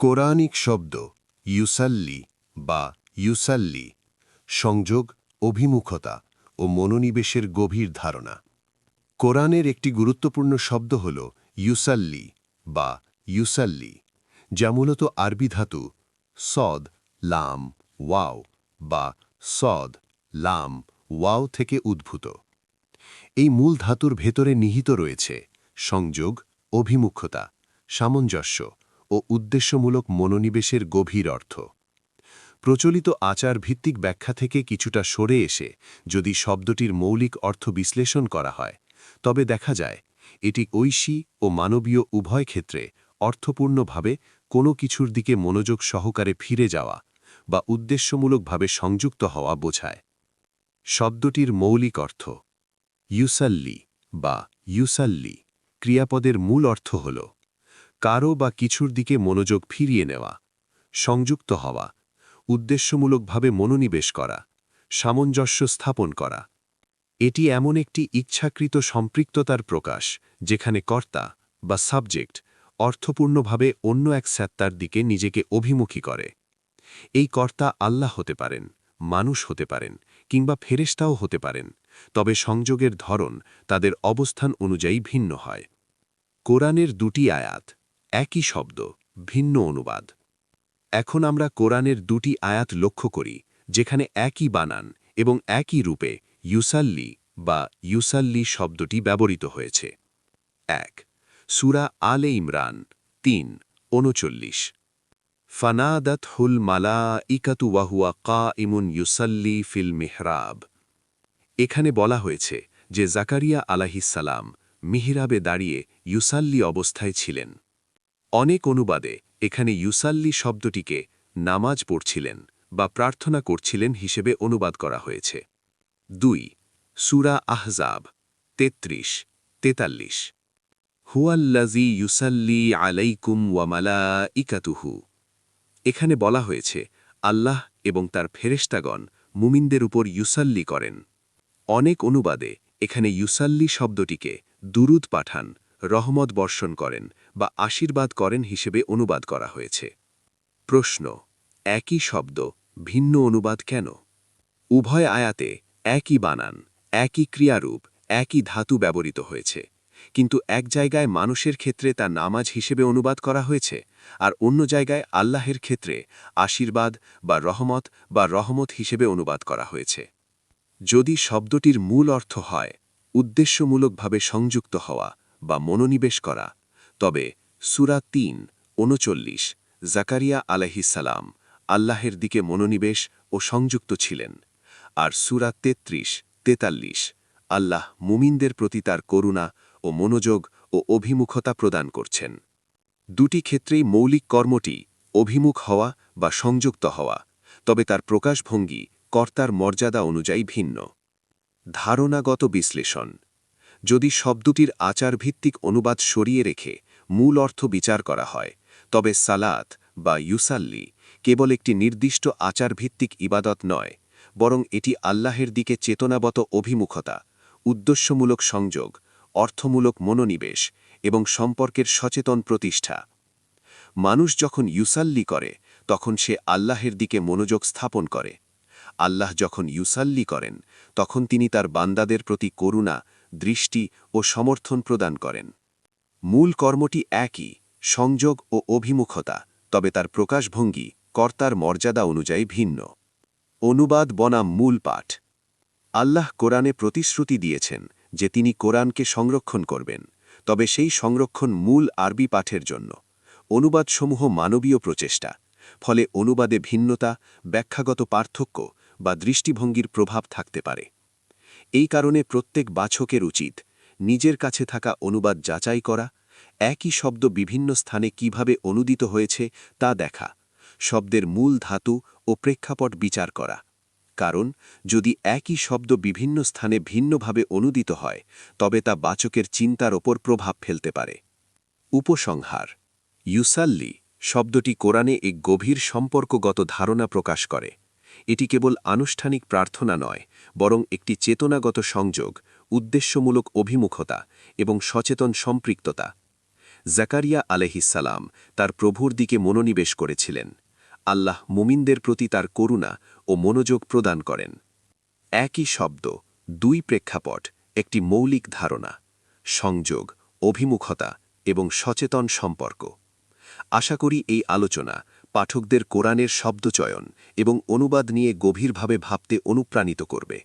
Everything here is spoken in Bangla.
কোরআনিক শব্দ ইউসাল্লি বা ইউসাল্লি সংযোগ, অভিমুখতা ও মনোনিবেশের গভীর ধারণা। কোরআনের একটি গুরুত্বপূর্ণ শব্দ হল ইউসাল্লি বা ইউসাল্লি, যা মূলত আরবি ধাতু সদ, লাম, ওয়াও বা সদ, লাম, ওয়াও থেকে উদ্ভূত। এই মূল ধাতুর ভেতরে নিহিত রয়েছে সংযোগ, অভিমুখতা, সামঞ্জস্য ও উদ্দেশ্যমূলক মনোনিবেশের গভীর অর্থ। প্রচলিত আচার-ভিত্তিক ব্যাখ্যা থেকে কিছুটা সরে এসে যদি শব্দটির মৌলিক অর্থ বিশ্লেষণ করা হয়, তবে দেখা যায় এটি ঐশী ও মানবীয় উভয় ক্ষেত্রে অর্থপূর্ণভাবে কোনো কিছুর দিকে মনোযোগ সহকারে ফিরে যাওয়া বা উদ্দেশ্যমূলকভাবে সংযুক্ত হওয়া বোঝায়। শব্দটির মৌলিক অর্থ ইউসাল্লি বা ইউসাল্লি ক্রিয়াপদের মূল অর্থ হল কারো বা কিছুর দিকে মনোযোগ ফিরিয়ে নেওয়া, সংযুক্ত হওয়া, উদ্দেশ্যমূলকভাবে মনোনিবেশ করা, সামঞ্জস্য স্থাপন করা। এটি এমন একটি ইচ্ছাকৃত সম্পৃক্ততার প্রকাশ যেখানে কর্তা বা সাবজেক্ট অর্থপূর্ণভাবে অন্য এক সত্তার দিকে নিজেকে অভিমুখী করে। এই কর্তা আল্লাহ হতে পারেন, মানুষ হতে পারেন কিংবা ফেরেশতাও হতে পারেন, তবে সংযোগের ধরন তাদের অবস্থান অনুযায়ী ভিন্ন হয়। কোরআনের দুটি আয়াত, একই শব্দ, ভিন্ন অনুবাদ। এখন আমরা কোরআনের দুটি আয়াত লক্ষ্য করি যেখানে একই বানান এবং একই রূপে ইউসাল্লি বা ইউসাল্লি শব্দটি ব্যবহৃত হয়েছে। ১. সূরা আলে ইমরান ৩:৩৯। ফানাদাতহুল মালাইকাতু ওয়াহুয়া কাইমুন ইউসাল্লি ফিল মিহরাব। এখানে বলা হয়েছে যে জাকারিয়া আলাইহিসসালাম মিহরাবে দাঁড়িয়ে ইউসাল্লি অবস্থায় ছিলেন। অনেক অনুবাদে এখানে ইউসাল্লি শব্দটিকে নামাজ পড়ছিলেন বা প্রার্থনা করছিলেন হিসেবে অনুবাদ করা হয়েছে। ২. সূরা আহজাব ৩৩:৪৩। হুয়াল্লাযী ইউসাল্লি আলাইকুম ওয়া মালাইকাতুহু। এখানে বলা হয়েছে আল্লাহ এবং তার ফেরেশতাগণ মুমিনদের উপর ইউসাল্লি করেন। অনেক অনুবাদে এখানে ইউসাল্লি শব্দটিকে দুরুদ পাঠান, রহমত বর্ষণ করেন বা আশীর্বাদ করেন হিসেবে অনুবাদ করা হয়েছে। প্রশ্ন: একই শব্দ ভিন্ন অনুবাদ কেন? উভয় আয়াতে একই বানান, একই ক্রিয়ারূপ, একই ধাতু ব্যবহৃত হয়েছে, কিন্তু এক জায়গায় মানুষের ক্ষেত্রে তা নামাজ হিসেবে অনুবাদ করা হয়েছে আর অন্য জায়গায় আল্লাহের ক্ষেত্রে আশীর্বাদ বা রহমত হিসেবে অনুবাদ করা হয়েছে। যদি শব্দটির মূল অর্থ হয় উদ্দেশ্যমূলকভাবে সংযুক্ত হওয়া বা মনোনিবেশ করা, তবে সূরা ৩:৩৯ জাকারিয়া আলাইহিসসালাম আল্লাহের দিকে মনোনিবেশ ও সংযুক্ত ছিলেন, আর সূরা ৩৩:৪৩ আল্লাহ মুমিনদের প্রতি তার করুণা ও মনোযোগ ও অভিমুখতা প্রদান করছেন। দুটি ক্ষেত্রেই মৌলিক কর্মটি অভিমুখ হওয়া বা সংযুক্ত হওয়া, তবে তার প্রকাশভঙ্গি কর্তার মর্যাদা অনুযায়ী ভিন্ন। ধারণাগত বিশ্লেষণ: যদি শব্দটির আচারভিত্তিক অনুবাদ সরিয়ে রেখে মূল অর্থ বিচার করা হয়, তবে সালাত বা ইউসাল্লি কেবল একটি নির্দিষ্ট আচারভিত্তিক ইবাদত নয়, বরং এটি আল্লাহের দিকে চেতনাবত অভিমুখতা, উদ্দেশ্যমূলক সংযোগ, অর্থমূলক মনোনিবেশ এবং সম্পর্কের সচেতন প্রতিষ্ঠা। মানুষ যখন ইউসাল্লি করে তখন সে আল্লাহের দিকে মনোযোগ স্থাপন করে। আল্লাহ যখন ইউসাল্লি করেন তখন তিনি তার বান্দাদের প্রতি করুণা, দৃষ্টি ও সমর্থন প্রদান করেন। মূল কর্মটি একই, সংযোগ ও অভিমুখতা, তবে তার প্রকাশভঙ্গি কর্তার মর্যাদা অনুযায়ী ভিন্ন। অনুবাদ বনাম মূল পাঠ: আল্লাহ কোরআনে প্রতিশ্রুতি দিয়েছেন যে তিনি কোরআনকে সংরক্ষণ করবেন, তবে সেই সংরক্ষণ মূল আরবি পাঠের জন্য। অনুবাদসমূহ মানবীয় প্রচেষ্টা, ফলে অনুবাদে ভিন্নতা, ব্যাখ্যাগত পার্থক্য বা দৃষ্টিভঙ্গির প্রভাব থাকতে পারে। এই কারণে প্রত্যেক বাছকের উচিত নিজের কাছে থাকা অনুবাদ যাচাই করা, একই শব্দ বিভিন্ন স্থানে কিভাবে অনুদিত হয়েছে তা দেখা, শব্দের মূল ধাতু ও প্রেক্ষাপট বিচার করা। কারণ যদি একই শব্দ বিভিন্ন স্থানে ভিন্নভাবে অনুদিত হয়, তবে তা বাচকের চিন্তার ওপর প্রভাব ফেলতে পারে। উপসংহার: ইউসাল্লি শব্দটি কোরআনে এক গভীর সম্পর্কগত ধারণা প্রকাশ করে। এটি কেবল আনুষ্ঠানিক প্রার্থনা নয়, বরং একটি চেতনাগত সংযোগ, উদ্দেশ্যমূলক অভিমুখতা এবং সচেতন সম্পৃক্ততা। জাকারিয়া আলাইহিসসালাম তার প্রভুর দিকে মনোনিবেশ করেছিলেন। আল্লাহ মুমিনদের প্রতি তার করুণা ও মনোযোগ প্রদান করেন। একই শব্দ, দুই প্রেক্ষাপট, একটি মৌলিক ধারণা, সংযোগ, অভিমুখতা এবং সচেতন সম্পর্ক। আশা করি এই আলোচনা পাঠকদের কোরআনের শব্দচয়ন এবং অনুবাদ নিয়ে গভীরভাবে ভাবতে অনুপ্রাণিত করবে।